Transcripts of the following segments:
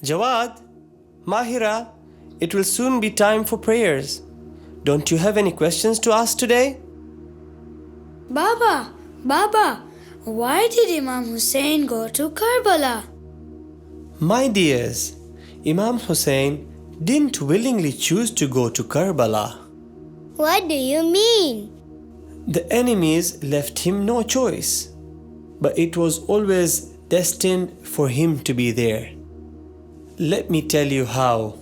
Jawad, Maahira, it will soon be time for prayers. Don't you have any questions to ask today? Baba, why did Imam Husayn go to Karbala? My dears, Imam Husayn didn't willingly choose to go to Karbala. What do you mean? The enemies left him no choice, but it was always destined for him to be there. Let me tell you how.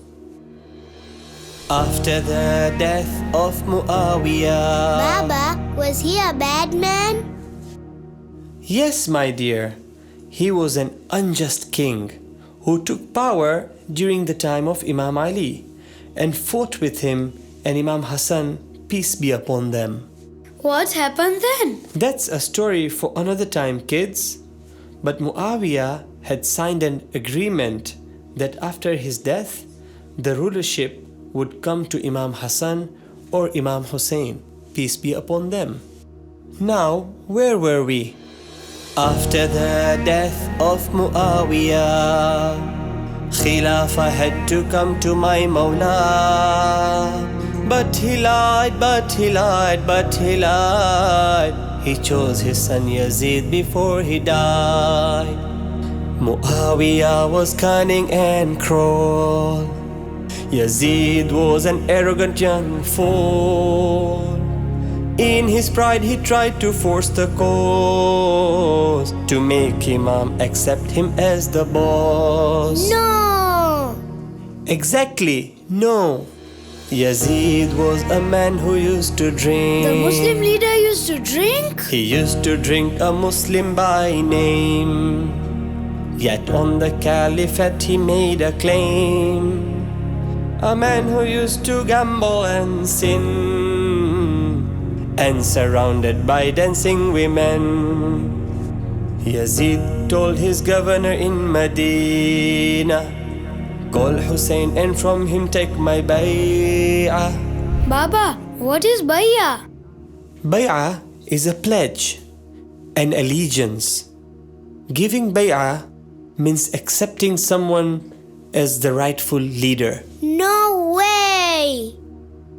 After the death of Muawiyah... Baba, was he a bad man? Yes, my dear. He was an unjust king who took power during the time of Imam Ali and fought with him and Imam Hassan, peace be upon them. What happened then? That's a story for another time, kids. But Muawiyah had signed an agreement that after his death, the rulership would come to Imam Hassan or Imam Husayn, peace be upon them. Now, where were we? After the death of Muawiyah, Khilafah had to come to my Mawla. But he lied. He chose his son Yazid before he died. Muawiyah was cunning and cruel. Yazid was an arrogant young fool. In his pride he tried to force the cause to make Imam accept him as the boss. No! Exactly, no. Yazid was a man who used to drink. The Muslim leader used to drink? He used to drink, a Muslim by name. Yet on the caliphate he made a claim. A man who used to gamble and sin, and surrounded by dancing women. Yazid told his governor in Medina, call Husayn and from him take my bay'ah. Baba, what is bay'ah? Bay'ah is a pledge, an allegiance. Giving bay'ah means accepting someone as the rightful leader. No way!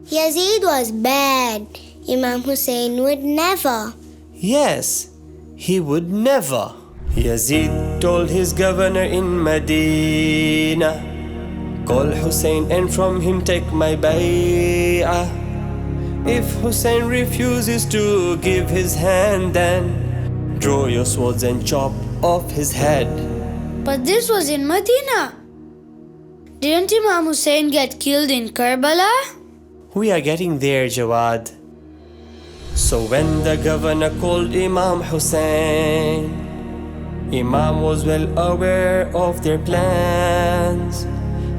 Yazid was bad. Imam Husayn would never. Yes, he would never. Yazid told his governor in Medina, call Husayn and from him take my bay'ah. If Husayn refuses to give his hand, then draw your swords and chop off his head. But this was in Medina. Didn't Imam Husayn get killed in Karbala? We are getting there, Jawad. So when the governor called Imam Husayn, Imam was well aware of their plans.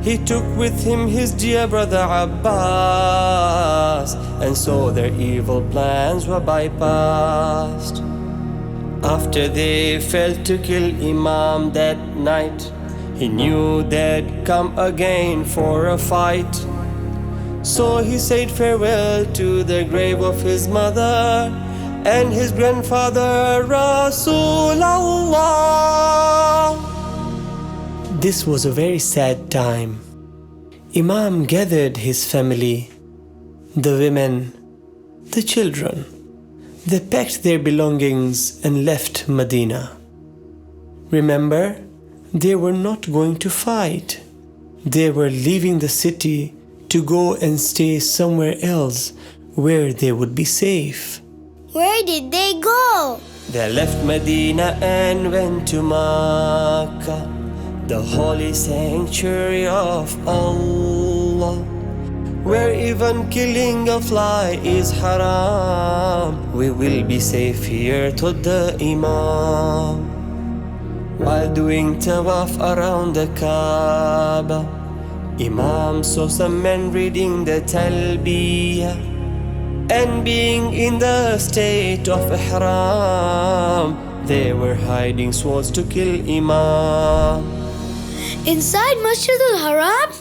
He took with him his dear brother Abbas, and so their evil plans were bypassed. After they failed to kill Imam that night, he knew they'd come again for a fight. So he said farewell to the grave of his mother and his grandfather Rasulullah. This was a very sad time. Imam gathered his family, the women, the children. They packed their belongings and left Medina. Remember, they were not going to fight. They were leaving the city to go and stay somewhere else where they would be safe. Where did they go? They left Medina and went to Makkah, the holy sanctuary of Allah, where even killing a fly is haram. We will be safe here, told the Imam. While doing tawaf around the Kaaba, Imam saw some men reading the Talbiyah, and being in the state of ihram, they were hiding swords to kill Imam. Inside Masjidul Haram?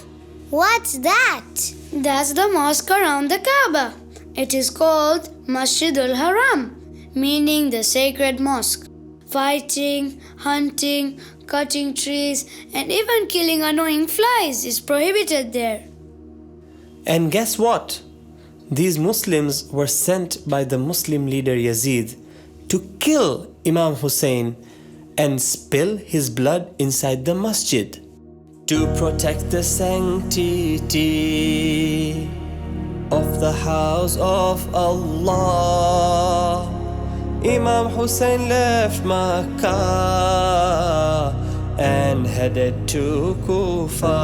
What's that? That's the mosque around the Kaaba. It is called Masjidul Haram, meaning the sacred mosque. Fighting, hunting, cutting trees, and even killing annoying flies is prohibited there. And guess what? These Muslims were sent by the Muslim leader Yazid to kill Imam Husayn and spill his blood inside the masjid. To protect the sanctity of the house of Allah, Imam Husayn left Makkah and headed to Kufa.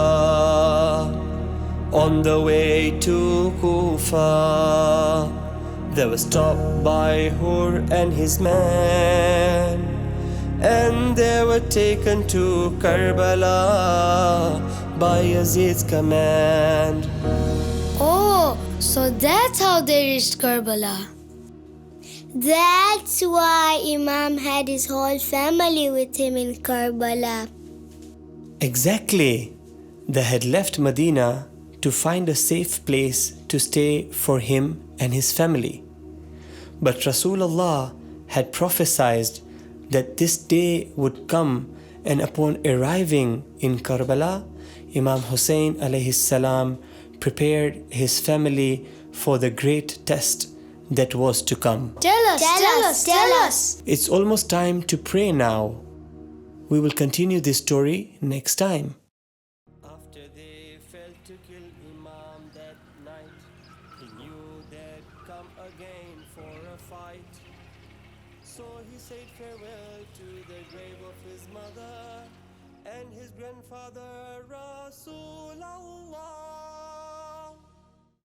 On the way to Kufa, they were stopped by Hur and his men, and they were taken to Karbala by Yazid's command. Oh, so that's how they reached Karbala. That's why Imam had his whole family with him in Karbala. Exactly. They had left Medina to find a safe place to stay for him and his family. But Rasulullah had prophesied that this day would come, and upon arriving in Karbala, Imam Husayn alayhi salam prepared his family for the great test that was to come. Tell us. It's almost time to pray now. We will continue this story next time. After they fell to kill Imam that night, he knew they'd come again for a fight. So he said farewell to the grave of his mother and his grandfather Rasulullah.